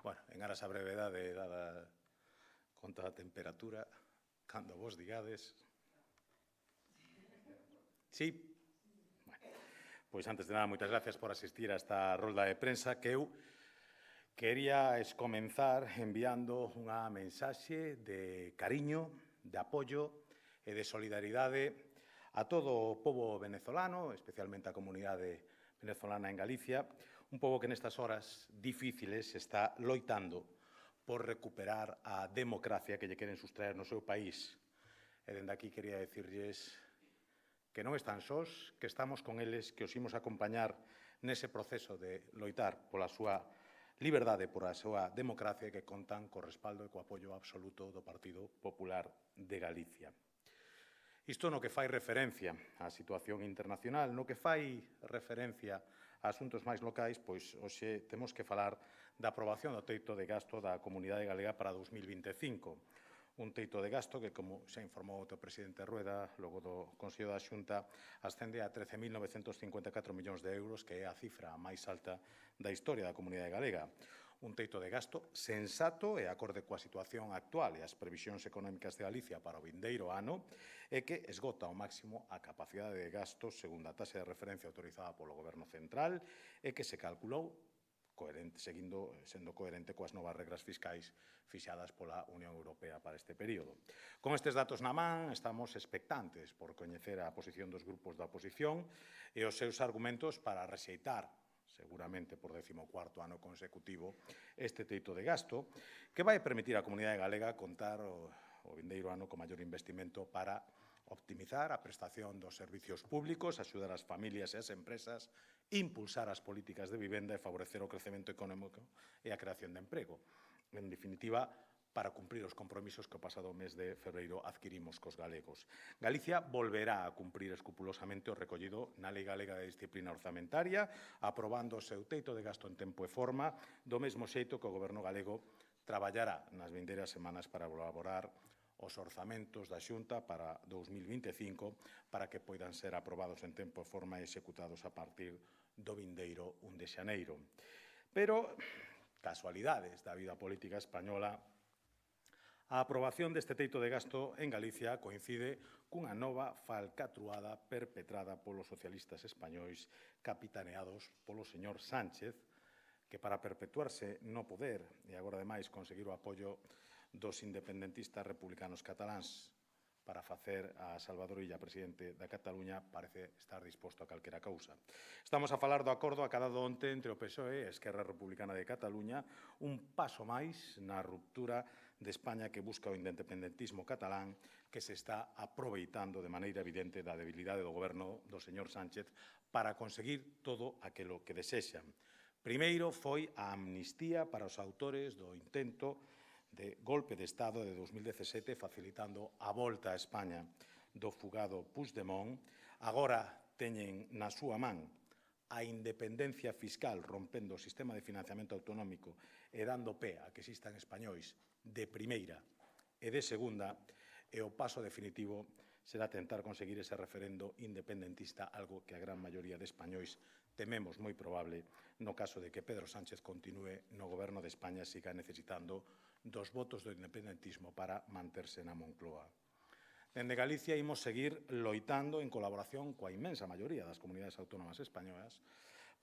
Bueno, en aras a brevedade, dada conta da temperatura, cando vos digades... Sí? Bueno, pois antes de nada, moitas gracias por asistir a esta rolda de prensa que eu quería comenzar enviando unha mensaxe de cariño, de apoio e de solidaridade a todo o pobo venezolano, especialmente a comunidade venezolana en Galicia, un pobo que nestas horas difíciles está loitando por recuperar a democracia que lle queren sustraer no seu país. E dende aquí quería dicirlles que non están sós, que estamos con eles, que os imos acompañar nese proceso de loitar pola súa liberdade, pola súa democracia, que contan co respaldo e co apoio absoluto do Partido Popular de Galicia. Isto no que fai referencia á situación internacional, no que fai referencia a asuntos máis locais, pois hoxe temos que falar da aprobación do teito de gasto da Comunidade Galega para 2025. Un teito de gasto que, como xa informou o presidente Rueda, logo do Consello da Xunta, ascende a 13.954 millóns de euros, que é a cifra máis alta da historia da Comunidade Galega. Un teito de gasto sensato e acorde coa situación actual e as previsións económicas de Galicia para o vindeiro ano e que esgota ao máximo a capacidade de gasto segundo a taxa de referencia autorizada polo Goberno Central e que se calculou sendo coherente coas novas regras fiscais fixadas pola Unión Europea para este período. Con estes datos na man, estamos expectantes por coñecer a posición dos grupos da oposición e os seus argumentos para rexeitar, seguramente por 14º ano consecutivo, este teito de gasto, que vai permitir á Comunidade Galega contar o vindeiro ano con maior investimento para optimizar a prestación dos servicios públicos, axudar as familias e as empresas, impulsar as políticas de vivenda e favorecer o crecemento económico e a creación de emprego. En definitiva, para cumprir os compromisos que o pasado mes de febreiro adquirimos cos galegos. Galicia volverá a cumprir escrupulosamente o recollido na Lei Galega de Disciplina Orzamentaria, aprobando o seu teito de gasto en tempo e forma, do mesmo xeito que o Goberno galego traballará nas vindeiras semanas para elaborar os orzamentos da Xunta para 2025 para que poidan ser aprobados en tempo e forma e executados a partir do vindeiro 1 de xaneiro. Pero, casualidades da vida política española, a aprobación deste teito de gasto en Galicia coincide cunha nova falcatruada perpetrada polos socialistas españois capitaneados polo señor Sánchez, que para perpetuarse no poder e agora, ademais, conseguir o apoio dos independentistas republicanos cataláns para facer a Salvador Illa presidente da Cataluña parece estar disposto a calquera cousa. Estamos a falar do acordo acadado onte entre o PSOE e Esquerra Republicana de Cataluña, un paso máis na ruptura de España que busca o independentismo catalán, que se está aproveitando de maneira evidente da debilidade do goberno do señor Sánchez para conseguir todo aquilo que desexan. Primeiro foi a amnistía para os autores do intento de golpe de Estado de 2017 facilitando a volta a España do fugado Puigdemont. Agora teñen na súa man a independencia fiscal rompendo o sistema de financiamento autonómico e dando pé a que existan españois de primeira e de segunda, e o paso definitivo será tentar conseguir ese referendo independentista, algo que a gran maioría de españois tememos moi probable no caso de que Pedro Sánchez continúe no goberno de España e siga necesitando dos votos do independentismo para manterse na Moncloa. Dende Galicia imos seguir loitando en colaboración coa inmensa maioría das comunidades autónomas españolas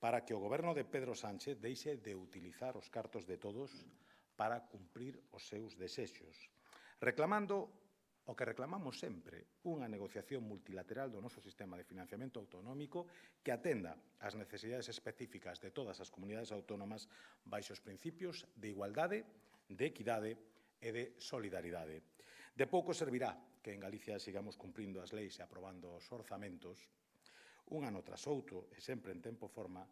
para que o goberno de Pedro Sánchez deixe de utilizar os cartos de todos para cumprir os seus desexos, reclamando o que reclamamos sempre, unha negociación multilateral do noso sistema de financiamento autonómico que atenda ás necesidades específicas de todas as comunidades autónomas baixo os principios de igualdade, de equidade e de solidaridade. De pouco servirá que en Galicia sigamos cumprindo as leis e aprobando os orzamentos un ano tras outro e sempre en tempo e forma,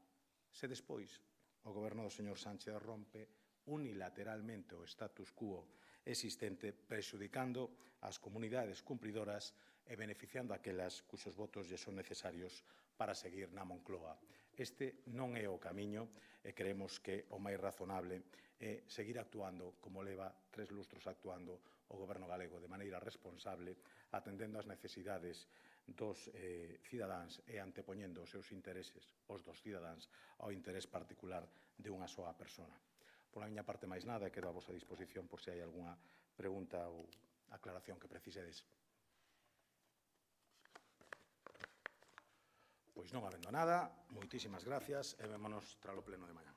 se despois o goberno do señor Sánchez rompe unilateralmente o status quo existente, prexudicando as comunidades cumpridoras e beneficiando aquelas cuxos votos lle son necesarios para seguir na Moncloa. Este non é o camiño e creemos que o máis razonable é seguir actuando como leva 3 lustros actuando o goberno galego de maneira responsable, atendendo ás necesidades dos cidadáns e antepoñendo os seus intereses, os dos cidadáns, ao interés particular de unha soa persona. Pola miña parte máis nada, quedo a vosa disposición por se hai algunha pregunta ou aclaración que precisedes. Pois non habendo nada, moitísimas gracias e vémonos tras o pleno de mañá.